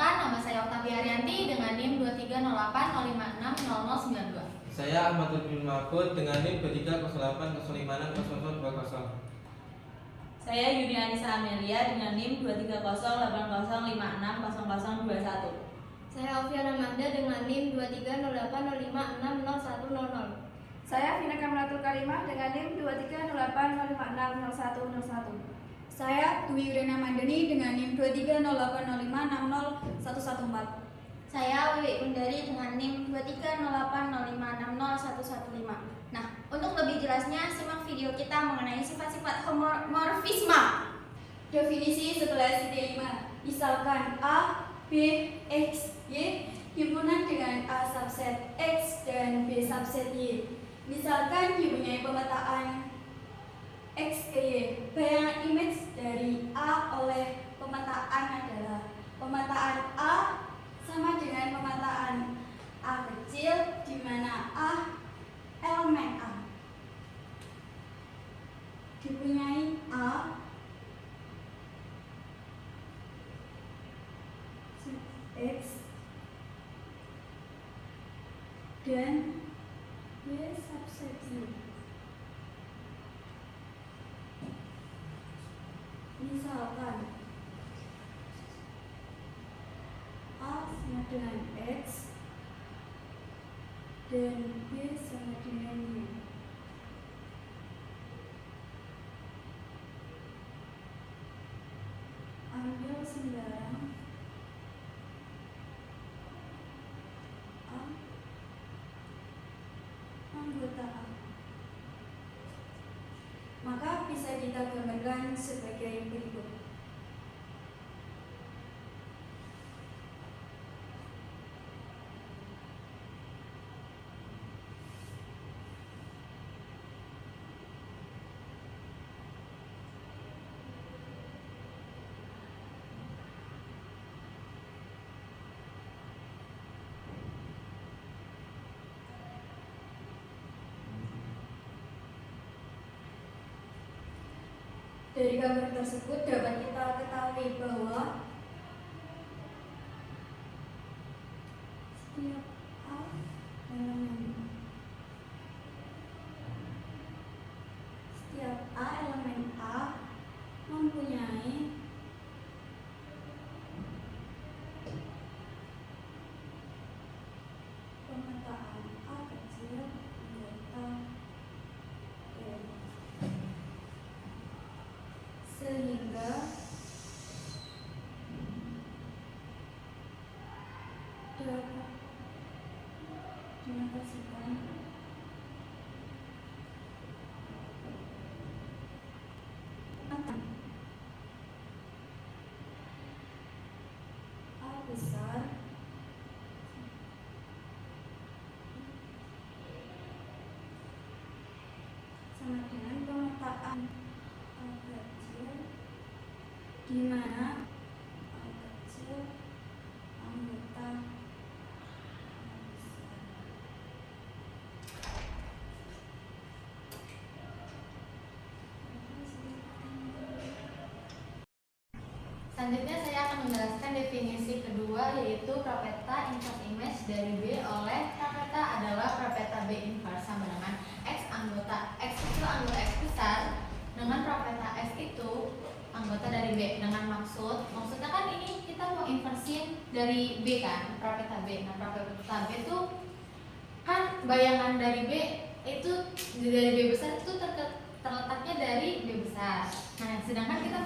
Perkenalkan, nama saya Oktavia Arianti dengan NIM 23080560092. Saya Ahmad bin Mahfud dengan NIM 23080560020. Saya Yuni Anissa Amelia dengan NIM 23080560021. Saya Alfian Amanda dengan NIM 2308056600100. Saya Vina Kamalatul Karimah dengan NIM 23080560101. Saya Dwi Yurena Mandeni dengan NIM 23080560114. Saya Wiwi Undari dengan NIM 23080560115. Nah, untuk lebih jelasnya simak video kita mengenai sifat-sifat homomorfisme. Definisi setelah SID 5. Misalkan A, B, X, Y himpunan dengan A subset X dan B subset Y. Misalkan dipunyai pemetaan X, Y. Bayangan image dari A oleh pemetaan adalah pemetaan A sama dengan pemetaan A kecil, di mana A elemen A dipunyai A X dan Y subset Y. Misalkan A sama dengan X dan B sama dengan Y. Ambil sembarang A anggota A, maka bisa kita gambarkan sebagai berikut. Dari gambar tersebut dapat kita ketahui bahwa setiap A elemen A mempunyai pemetaan A kecil anggota E, sehingga dapat dinotasikan A besar sama dengan pemetaan A kecil, di mana A kecil anggota A besar. Selanjutnya saya akan menjelaskan definisi kedua, yaitu propeta inverse image dari B oleh propeta adalah propeta B inverse sama dengan X anggota X kecil anggota X besar dengan propeta X itu anggota dari B, dengan maksudnya kan ini kita mau inversin dari B kan, propeta B. Nah, propeta B itu kan bayangan dari B itu dari B besar itu terletaknya dari B besar. Nah, sedangkan kita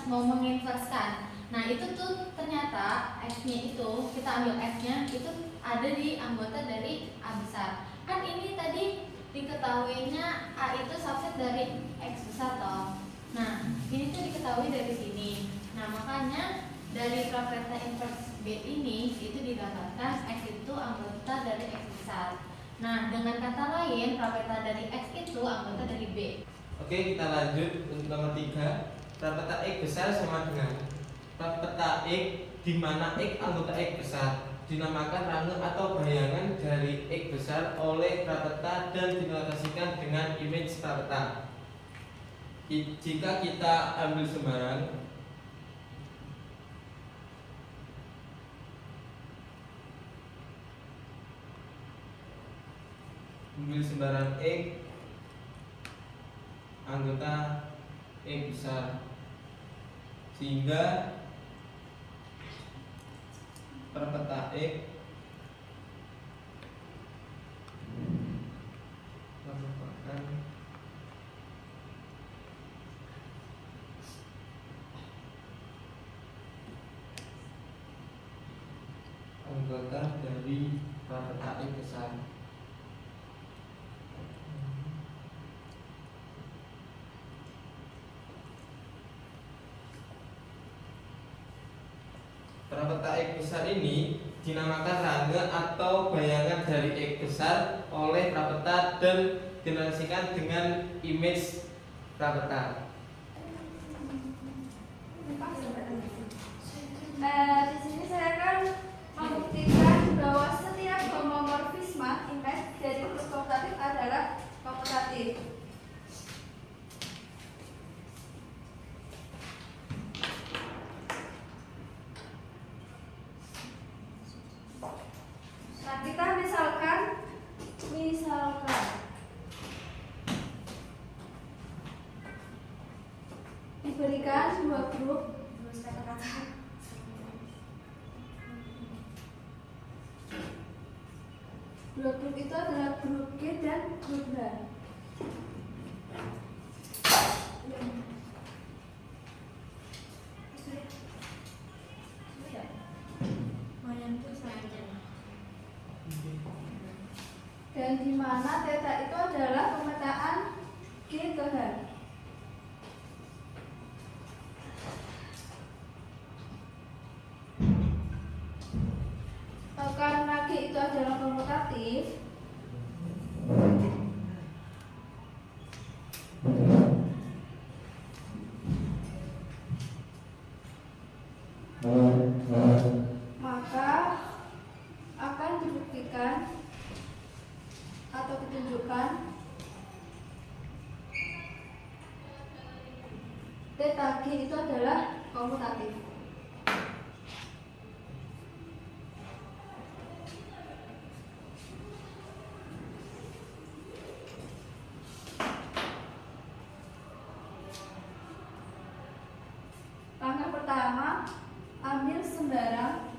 mau menginverskan. Nah, itu tuh ternyata X-nya itu kita ambil X-nya itu ada di anggota dari A besar. Kan ini tadi diketahuinya A itu subset dari X besar toh. Nah, ini tuh diketahui dari sini. Nah, makanya dari propeta inverse B ini itu didapatkan X itu anggota dari X besar. Nah, dengan kata lain, propeta dari X itu anggota dari B. Oke, kita lanjut untuk nomor 3. Propeta X besar sama dengan propeta X di mana X anggota X besar dinamakan range atau bayangan dari X besar oleh propeta dan dinotasikan dengan image propeta. Jika kita ambil sembarang ambil sembarang X anggota X besar, sehingga per peta X merupakan anggota dari peta X besar. Peta X besar ini dinamakan range atau bayangan dari X besar oleh prapeta dan dinarasikan dengan image prapeta. Di sini saya akan membuktikan bahwa setiap homomorfisme image dari grup komutatif adalah komutatif. Nah, kita misalkan diberikan dua grup. Dua grup itu adalah grup G dan grup H. Dan di mana theta itu adalah pemetaan G ke H. Karena G itu adalah komutatif, maka akan dibuktikan atau ditunjukkan theta G itu adalah komutatif. Langkah pertama, ambil sembarang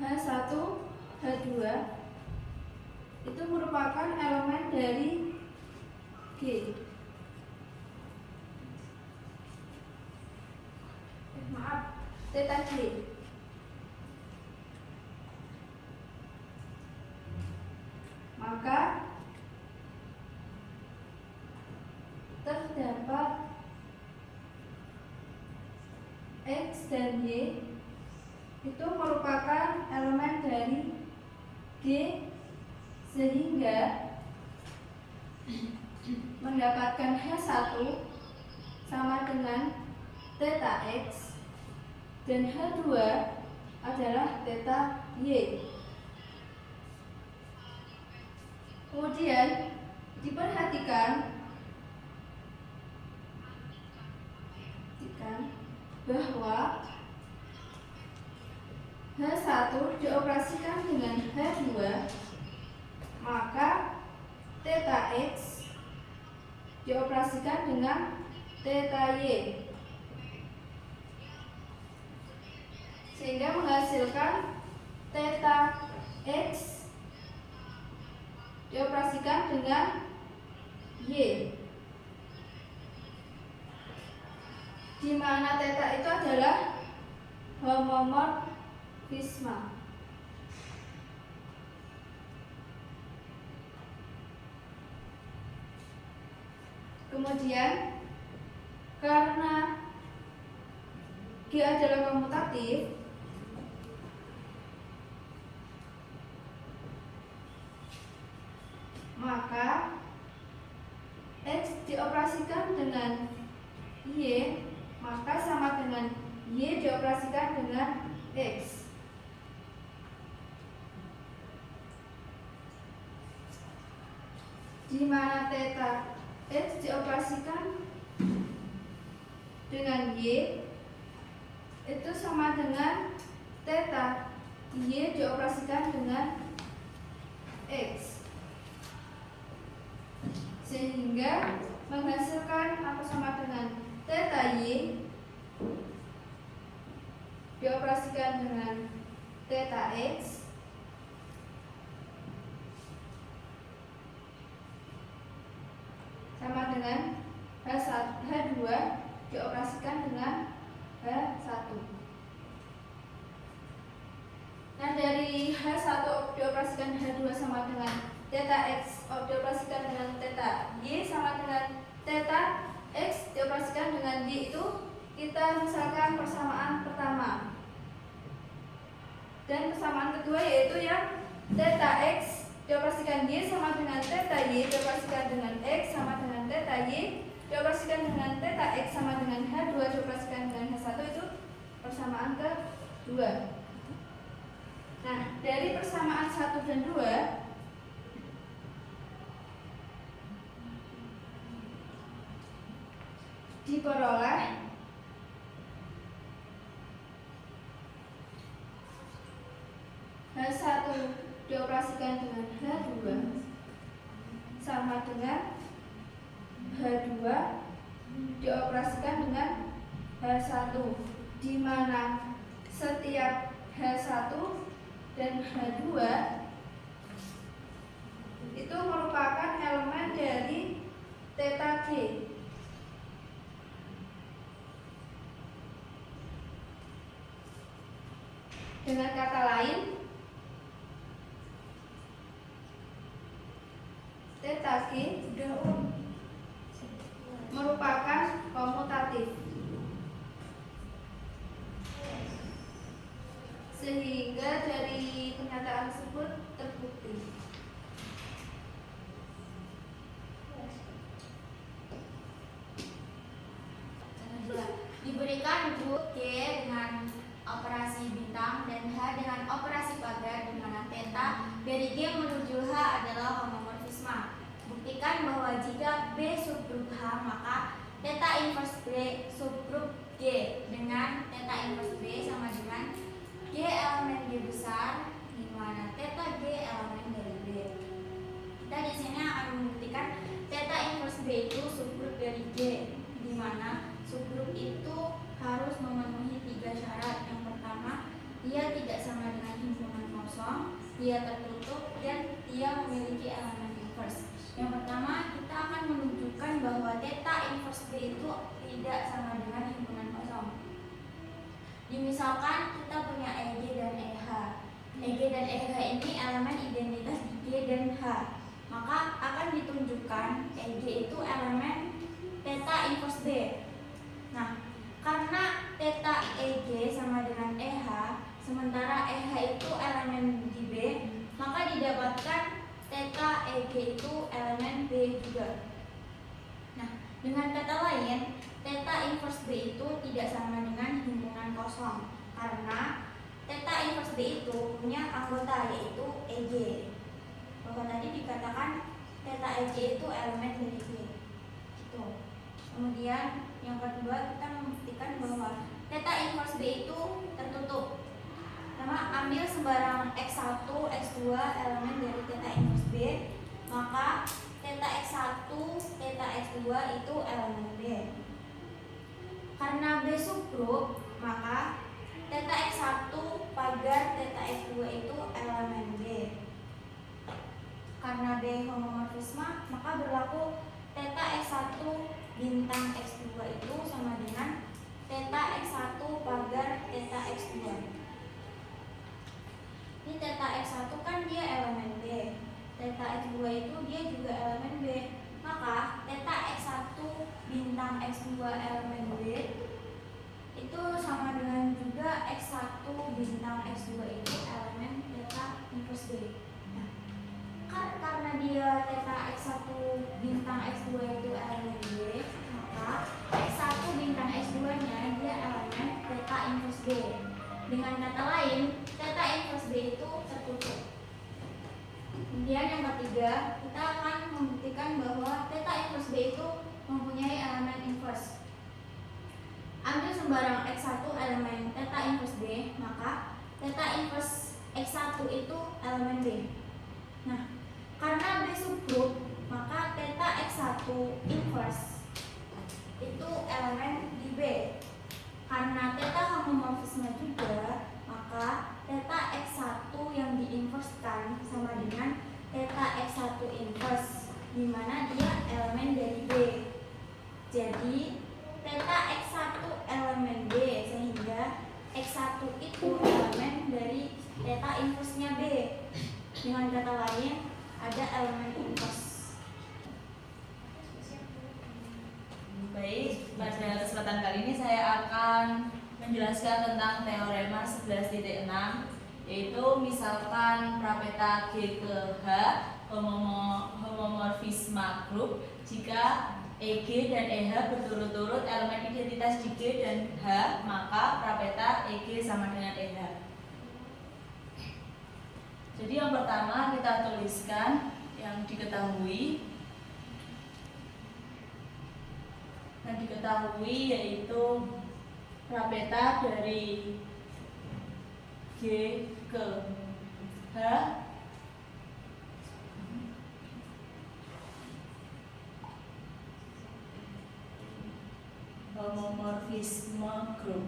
H1, H2 itu merupakan elemen dari G. Theta G. Maka terdapat X dan Y itu merupakan elemen dari G, sehingga mendapatkan H1 sama dengan theta X dan H2 adalah theta Y. Kemudian diperhatikan bahwa H1 dioperasikan dengan H2, maka theta X dioperasikan dengan theta Y, sehingga menghasilkan theta X dioperasikan dengan Y, di mana theta itu adalah homomorfisme. Kemudian karena G adalah komutatif, maka X dioperasikan dengan Y, maka sama dengan Y dioperasikan dengan X. Di mana theta X dioperasikan dengan Y, itu sama dengan theta Y dioperasikan dengan X, sehingga menghasilkan apa sama dengan theta Y dioperasikan dengan theta X sama dengan H2 dioperasikan dengan H1. Nah, dari H1 dioperasikan H2 sama dengan theta X dioperasikan dengan theta Y sama dengan theta X dioperasikan dengan Y, itu kita misalkan persamaan pertama. Dan persamaan kedua yaitu yang theta X dioperasikan Y sama dengan theta Y dioperasikan dengan X sama dengan theta Y dioperasikan dengan theta X sama dengan H2 dioperasikan dengan H1, itu persamaan kedua. Nah, dari persamaan 1 dan 2 diperoleh H1 dioperasikan dengan H2 sama dengan H2 dioperasikan dengan H1, di mana setiap H1 dan H2 itu merupakan elemen dari theta G. Dengan kata lain, theta G merupakan komutatif, sehingga dari pernyataan tersebut terbukti diberikan grup G dengan operasi bintang dan H dengan operasi pagar, di mana theta dari G menuju H adalah homomorfisme. Buktikan bahwa jika B subgrup H, maka theta inverse B subgrup G dengan theta inverse B sama dengan G elemen G besar, di mana theta G elemen dari B. Kita di sini akan membuktikan theta inverse B itu subgrup dari G, di mana subgrup itu harus memenuhi 3 syarat. Yang pertama, dia tidak sama dengan himpunan kosong, dia tertutup, dan dia memiliki elemen inverse. Yang pertama, kita akan menunjukkan bahwa theta inverse B itu tidak sama dengan himpunan kosong. Misalkan kita punya EG dan EH. EG dan EH ini elemen identitas di G dan H. Maka akan ditunjukkan EG itu elemen theta inverse B. Nah, karena theta EG sama dengan EH, sementara EH itu elemen di B, maka didapatkan theta EG itu elemen B juga. Nah, dengan kata lain, theta inverse B itu tidak sama dengan himpunan kosong, karena theta inverse B itu punya anggota yaitu EG. Bahwa tadi dikatakan theta EG itu elemen dari B. Gitu. Kemudian yang kedua, kita membuktikan bahwa theta inverse B itu tertutup. Pertama, ambil sembarang X1, X2 elemen dari theta inverse B, maka theta X1, theta X2 itu elemen B. Karena B subgrup, maka theta X1 pagar theta X2 itu elemen B. Karena B homomorfisme, maka berlaku theta X1 bintang X2 itu sama dengan theta X1 pagar theta X2. Ini theta X1 kan dia elemen B, theta X2 itu dia juga elemen B. Maka theta X1 bintang X2 elemen B itu sama dengan juga X1 bintang X2 itu elemen theta inverse B. Nah, karena dia theta X1 bintang X2 itu elemen B, maka X1 bintang X2 nya dia elemen theta inverse B. Dengan kata lain, theta inverse B itu tertutup. Kemudian yang ketiga, kita akan membuktikan bahwa theta inverse B itu mempunyai elemen inverse. ambil sembarang X1 elemen theta inverse B, maka theta inverse X1 itu elemen B. Nah, karena B subgroup, maka theta X1 inverse itu elemen di B. Karena theta homomorfisme juga, maka theta X1 yang diinverskan sama dengan theta X1 inverse, di mana dia elemen dari B. Jadi theta X1 elemen B, sehingga X1 itu elemen dari theta inverse-nya B. Dengan kata lain, ada elemen inverse. Baik, pada kesempatan kali ini saya akan menjelaskan tentang teorema 11.6, yaitu misalkan prapeta G ke H homomorfisme grup jika EG dan EH berturut-turut elemen identitas di G dan H, maka prapeta EG sama dengan EH. Jadi yang pertama kita tuliskan yang diketahui. Yang diketahui yaitu prapeta dari G ke H homomorfisme grup.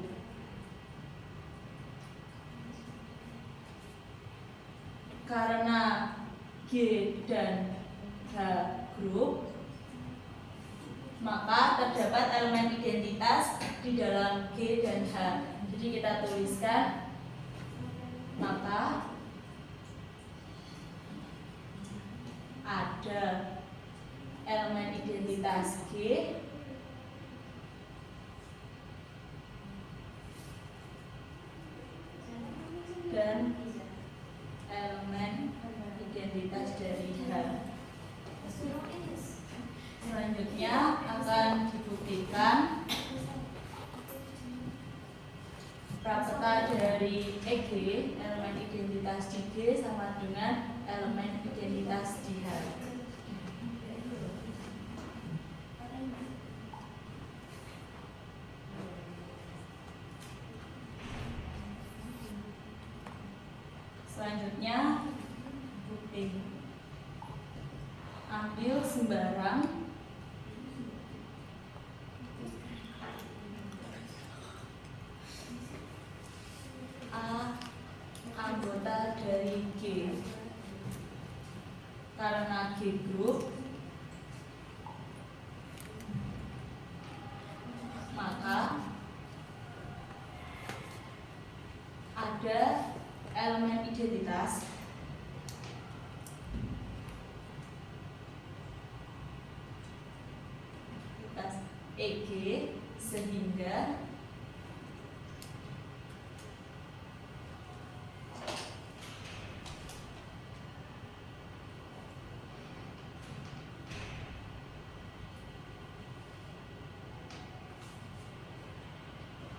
Karena G dan H grup, maka terdapat elemen identitas di dalam G dan H. Jadi kita tuliskan, maka ada elemen identitas G dan elemen identitas dari H. Selanjutnya akan dibuktikan prapeta dari EG, elemen identitas di G sama dengan elemen identitas di H. Selanjutnya bukti. Ambil sembarang A anggota dari G. Karena G grup, maka ada elemen identitas EG, sehingga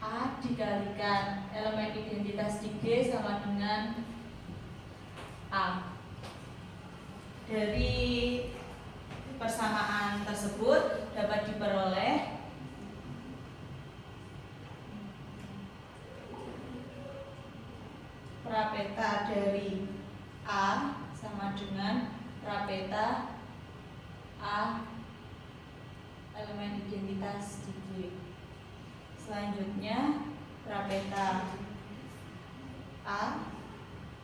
A dikalikan elemen identitas di G sama dengan A. Dari persamaan tersebut dapat diperoleh prapeta dari A sama dengan prapeta A elemen identitas di G. Selanjutnya prapeta A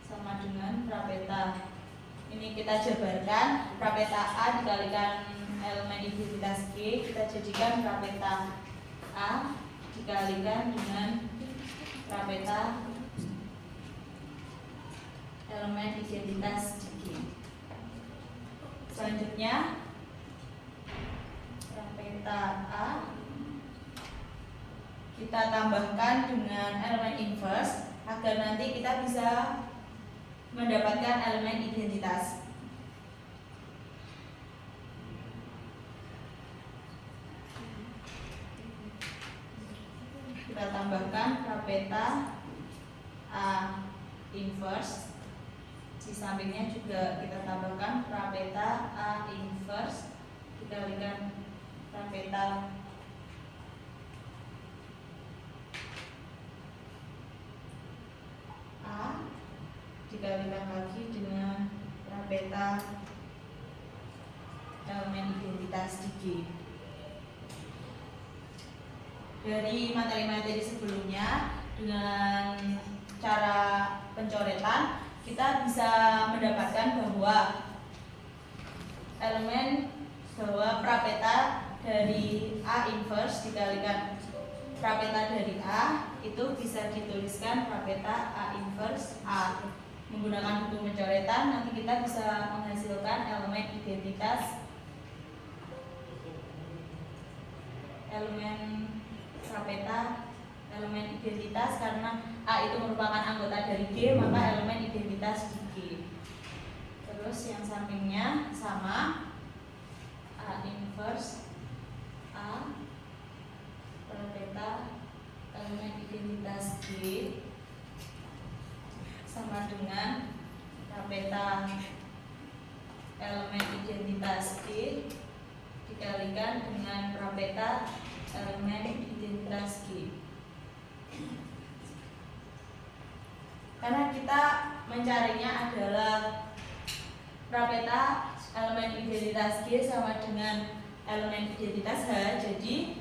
sama dengan prapeta, ini kita jabarkan, prapeta A dikalikan elemen identitas G, kita jadikan prapeta A dikalikan dengan prapeta elemen identitas di G. Selanjutnya prapeta A kita tambahkan dengan elemen inverse agar nanti kita bisa mendapatkan elemen identitas. Kita tambahkan prapeta A inverse, di sampingnya juga kita tambahkan prapeta A inverse dikalikan prapeta dikalikan lagi dengan prapeta elemen identitas di G. Dari materi-materi sebelumnya, dengan cara pencoretan kita bisa mendapatkan bahwa prapeta dari A inverse dikalikan prapeta dari A itu bisa dituliskan prapeta A inverse A. Menggunakan buku pencoretan nanti kita bisa menghasilkan elemen identitas prapeta elemen identitas, karena A itu merupakan anggota dari G, maka elemen identitas di G. Terus yang sampingnya sama, A inverse A prapeta elemen identitas G sama dengan prapeta elemen identitas G dikalikan dengan prapeta elemen identitas G. Karena kita mencarinya adalah prapeta elemen identitas G sama dengan elemen identitas H, jadi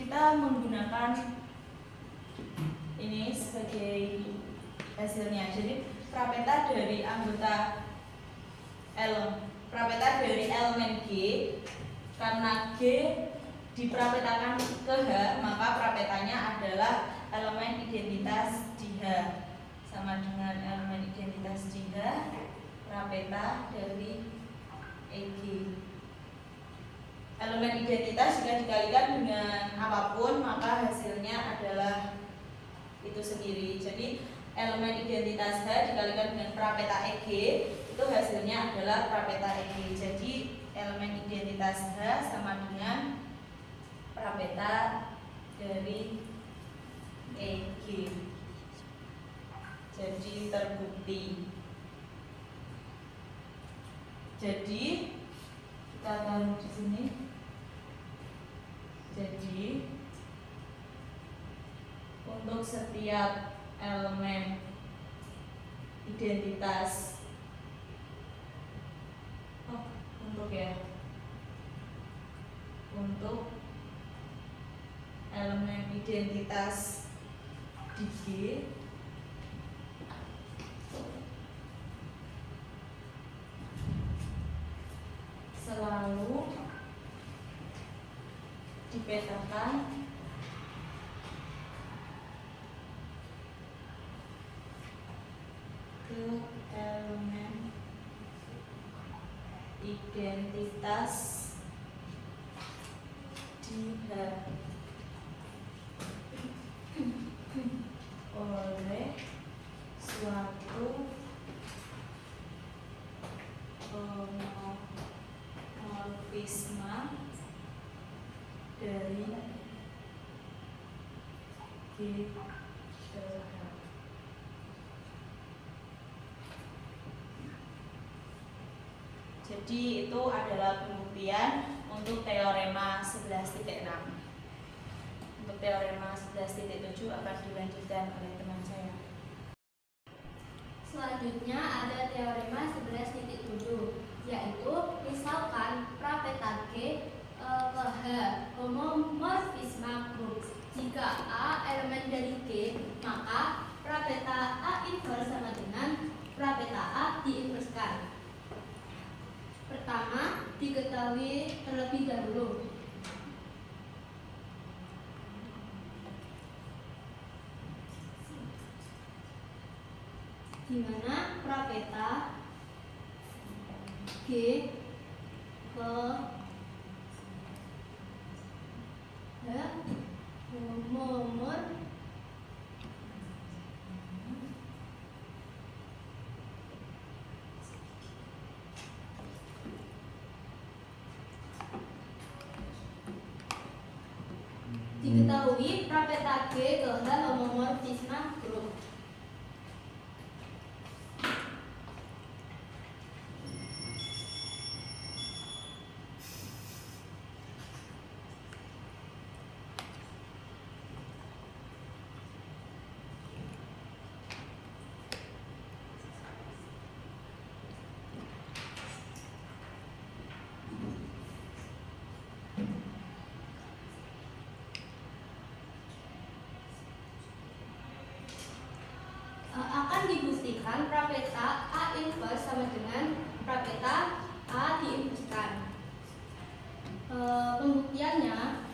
kita menggunakan ini sebagai hasilnya. Jadi prapeta dari elemen G, karena G diprapetakan ke H, maka prapetanya adalah elemen identitas di H sama dengan elemen identitas di H prapeta dari EG. Elemen identitas jika dikalikan dengan apapun maka hasilnya adalah itu sendiri. Jadi elemen identitas H dikalikan dengan prapeta EG itu hasilnya adalah prapeta EG. Jadi elemen identitas H sama dengan prapeta dari EG. Jadi terbukti. Jadi kita taruh di sini. Jadi untuk setiap elemen identitas untuk elemen identitas di G selalu dipetakan ke elemen identitas di H oleh suatu homomorfisme dari G ke H. Jadi itu adalah pembuktian untuk teorema 11.6. Untuk teorema 11.7 akan dilanjutkan oleh teman saya. Selanjutnya ada teorema 11.7, yaitu misalkan prapeta G ke H homomorfisme grup. Jika A elemen dari G, maka prapeta A inverse sama dengan prapeta A diinverskan. Pertama, diketahui terlebih dahulu di mana prapeta G ke H homomorfisme diketahui prapeta G ke H homomorfisme grup. dengan prapeta A diinverskan. Pembuktiannya,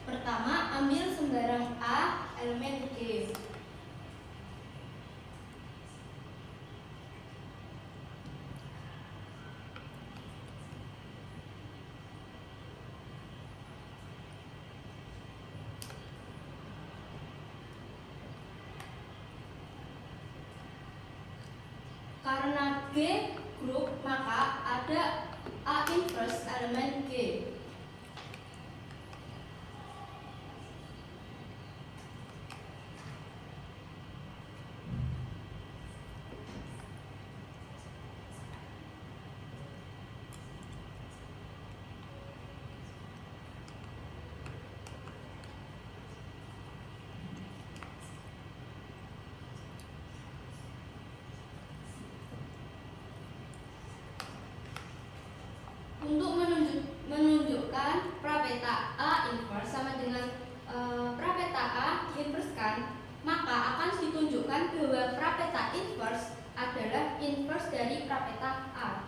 pertama, ambil sembarang A elemen G. Karena G grup, maka ada A inverse elemen G. Untuk menunjukkan prapeta A inverse sama dengan prapeta A diinverskan, maka akan ditunjukkan bahwa prapeta inverse adalah inverse dari prapeta A.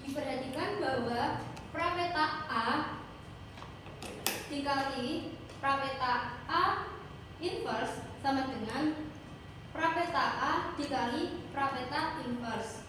Diperhatikan bahwa prapeta A dikali prapeta A inverse sama dengan prapeta A dikali prapeta inverse.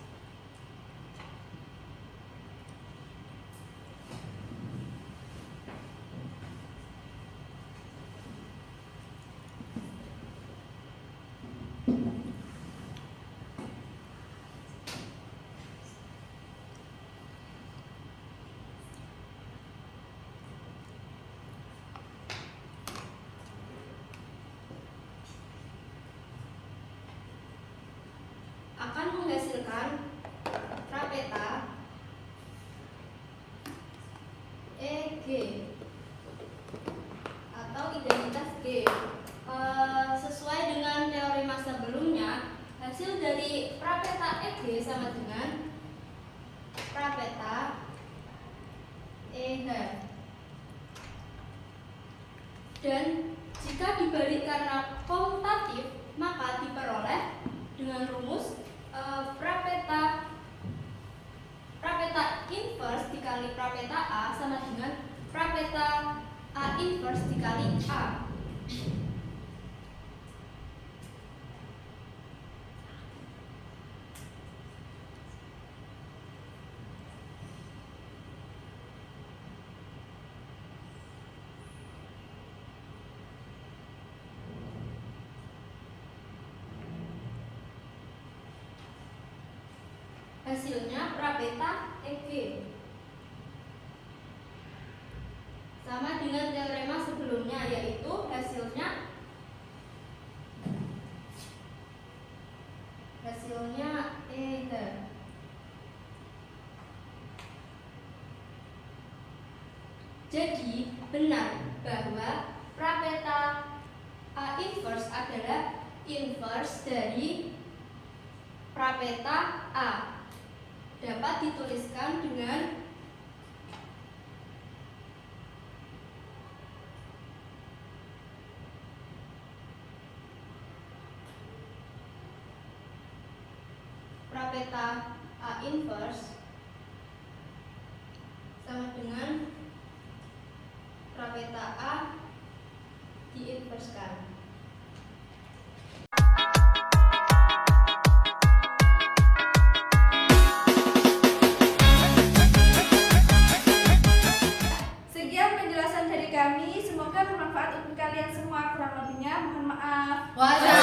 Akan menghasilkan prapeta EG atau identitas G. Sesuai dengan teorema sebelumnya, hasil dari prapeta EG sama dengan prapeta EH. Dan jika dibalik karena komutatif, maka diperoleh dengan rumus prapeta inverse dikali prapeta A sama dengan prapeta A inverse dikali A. Hasilnya prapeta EG sama dengan teorema sebelumnya, yaitu hasilnya EG. Jadi, benar bahwa prapeta A inverse adalah inverse dari prapeta A. Dapat dituliskan dengan prapeta A inverse sama dengan prapeta A diinverskan. Sekian penjelasan dari kami, semoga bermanfaat untuk kalian semua. Kurang lebihnya mohon maaf. Wassalamualaikum